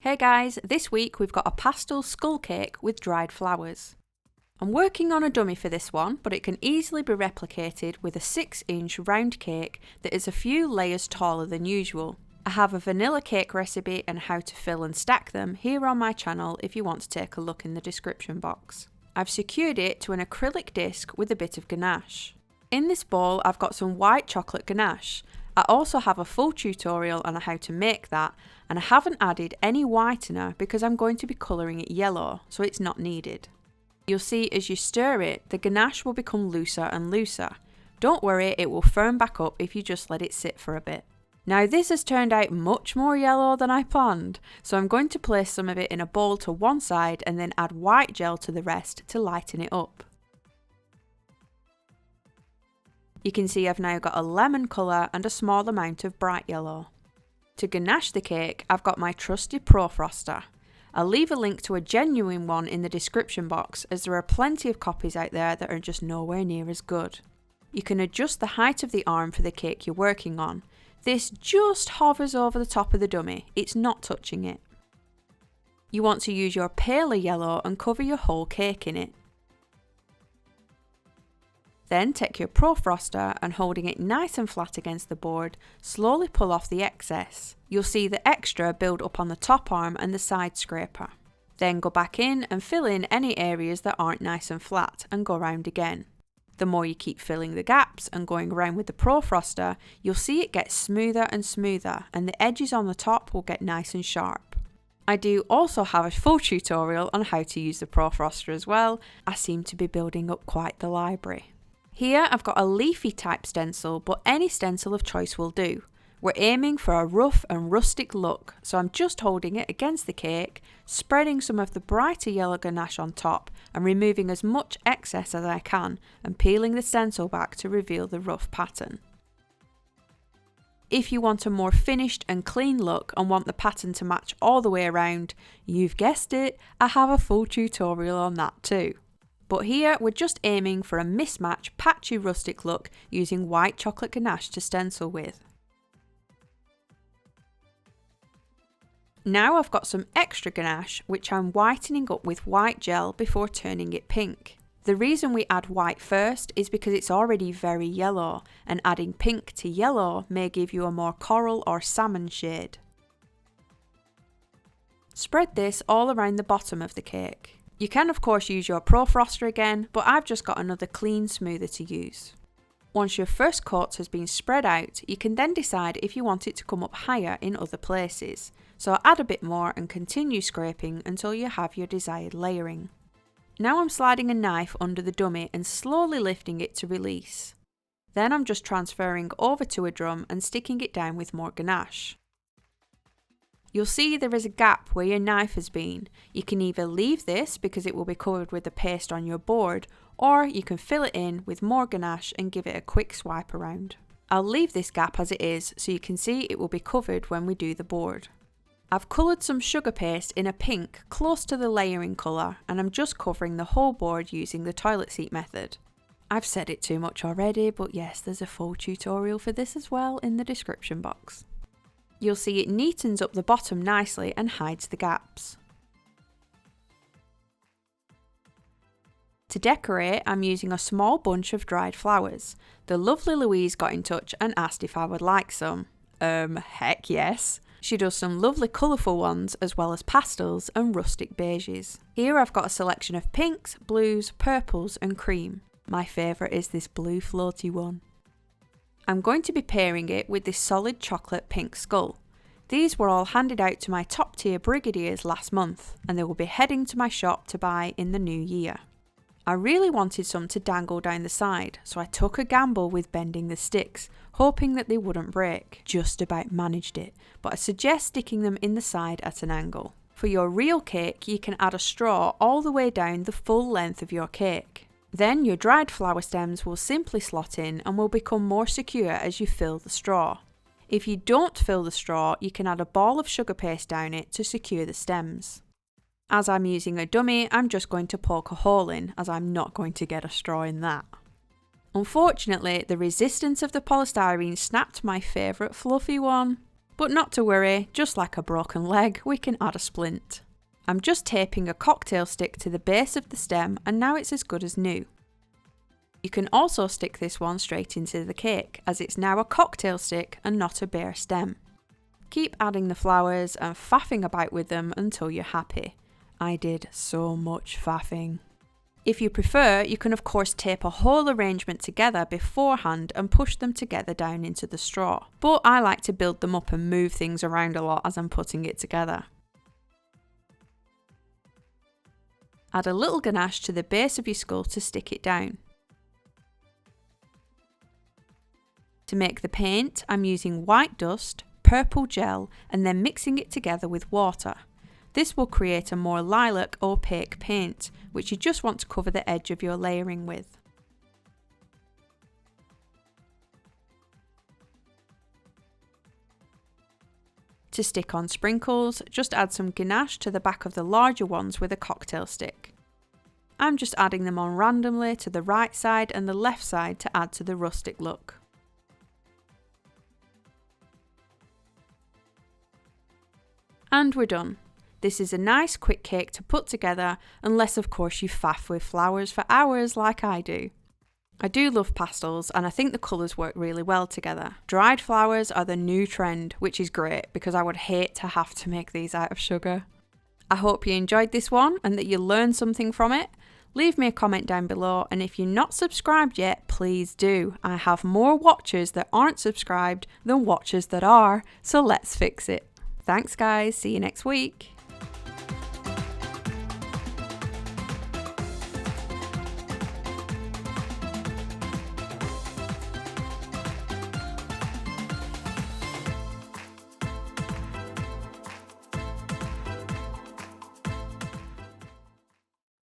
Hey guys, this week we've got a pastel skull cake with dried flowers. I'm working on a dummy for this one, but it can easily be replicated with a 6-inch round cake that is a few layers taller than usual. I have a vanilla cake recipe and how to fill and stack them here on my channel if you want to take a look in the description box. I've secured it to an acrylic disc with a bit of ganache. In this bowl I've got some white chocolate ganache. I also have a full tutorial on how to make that, and I haven't added any whitener because I'm going to be colouring it yellow, so it's not needed. You'll see as you stir it, the ganache will become looser and looser. Don't worry, it will firm back up if you just let it sit for a bit. Now this has turned out much more yellow than I planned, so I'm going to place some of it in a bowl to one side and then add white gel to the rest to lighten it up. You can see I've now got a lemon colour and a small amount of bright yellow. To ganache the cake, I've got my trusty Pro Froster. I'll leave a link to a genuine one in the description box, as there are plenty of copies out there that are just nowhere near as good. You can adjust the height of the arm for the cake you're working on. This just hovers over the top of the dummy, it's not touching it. You want to use your paler yellow and cover your whole cake in it. Then take your Pro Froster and holding it nice and flat against the board, slowly pull off the excess. You'll see the extra build up on the top arm and the side scraper. Then go back in and fill in any areas that aren't nice and flat and go round again. The more you keep filling the gaps and going around with the Pro Froster, you'll see it get smoother and smoother and the edges on the top will get nice and sharp. I do also have a full tutorial on how to use the Pro Froster as well. I seem to be building up quite the library. Here I've got a leafy type stencil, but any stencil of choice will do. We're aiming for a rough and rustic look, so I'm just holding it against the cake, spreading some of the brighter yellow ganache on top and removing as much excess as I can and peeling the stencil back to reveal the rough pattern. If you want a more finished and clean look and want the pattern to match all the way around, you've guessed it, I have a full tutorial on that too. But here we're just aiming for a mismatch patchy rustic look using white chocolate ganache to stencil with. Now I've got some extra ganache which I'm whitening up with white gel before turning it pink. The reason we add white first is because it's already very yellow, and adding pink to yellow may give you a more coral or salmon shade. Spread this all around the bottom of the cake. You can of course use your Pro Froster again, but I've just got another clean smoother to use. Once your first coat has been spread out, you can then decide if you want it to come up higher in other places. So I'll add a bit more and continue scraping until you have your desired layering. Now I'm sliding a knife under the dummy and slowly lifting it to release. Then I'm just transferring over to a drum and sticking it down with more ganache. You'll see there is a gap where your knife has been. You can either leave this because it will be covered with the paste on your board, or you can fill it in with more ganache and give it a quick swipe around. I'll leave this gap as it is so you can see it will be covered when we do the board. I've coloured some sugar paste in a pink close to the layering colour, and I'm just covering the whole board using the toilet seat method. I've said it too much already, but yes, there's a full tutorial for this as well in the description box. You'll see it neatens up the bottom nicely and hides the gaps. To decorate, I'm using a small bunch of dried flowers. The lovely Louise got in touch and asked if I would like some. Heck yes. She does some lovely colourful ones as well as pastels and rustic beiges. Here I've got a selection of pinks, blues, purples and cream. My favourite is this blue floaty one. I'm going to be pairing it with this solid chocolate pink skull. These were all handed out to my top tier brigadiers last month, and they will be heading to my shop to buy in the new year. I really wanted some to dangle down the side, so I took a gamble with bending the sticks, hoping that they wouldn't break. Just about managed it, but I suggest sticking them in the side at an angle. For your real cake, you can add a straw all the way down the full length of your cake. Then your dried flower stems will simply slot in and will become more secure as you fill the straw. If you don't fill the straw, you can add a ball of sugar paste down it to secure the stems. As I'm using a dummy, I'm just going to poke a hole in, as I'm not going to get a straw in that. Unfortunately, the resistance of the polystyrene snapped my favourite fluffy one. But not to worry, just like a broken leg, we can add a splint. I'm just taping a cocktail stick to the base of the stem and now it's as good as new. You can also stick this one straight into the cake, as it's now a cocktail stick and not a bare stem. Keep adding the flowers and faffing about with them until you're happy. I did so much faffing. If you prefer, you can of course tape a whole arrangement together beforehand and push them together down into the straw. But I like to build them up and move things around a lot as I'm putting it together. Add a little ganache to the base of your skull to stick it down. To make the paint, I'm using white dust, purple gel, and then mixing it together with water. This will create a more lilac opaque paint, which you just want to cover the edge of your layering with. To stick on sprinkles, just add some ganache to the back of the larger ones with a cocktail stick. I'm just adding them on randomly to the right side and the left side to add to the rustic look. And we're done. This is a nice quick cake to put together, unless of course you faff with flowers for hours like I do. I do love pastels and I think the colours work really well together. Dried flowers are the new trend, which is great because I would hate to have to make these out of sugar. I hope you enjoyed this one and that you learned something from it. Leave me a comment down below, and if you're not subscribed yet, please do. I have more watchers that aren't subscribed than watchers that are, so let's fix it. Thanks guys, see you next week.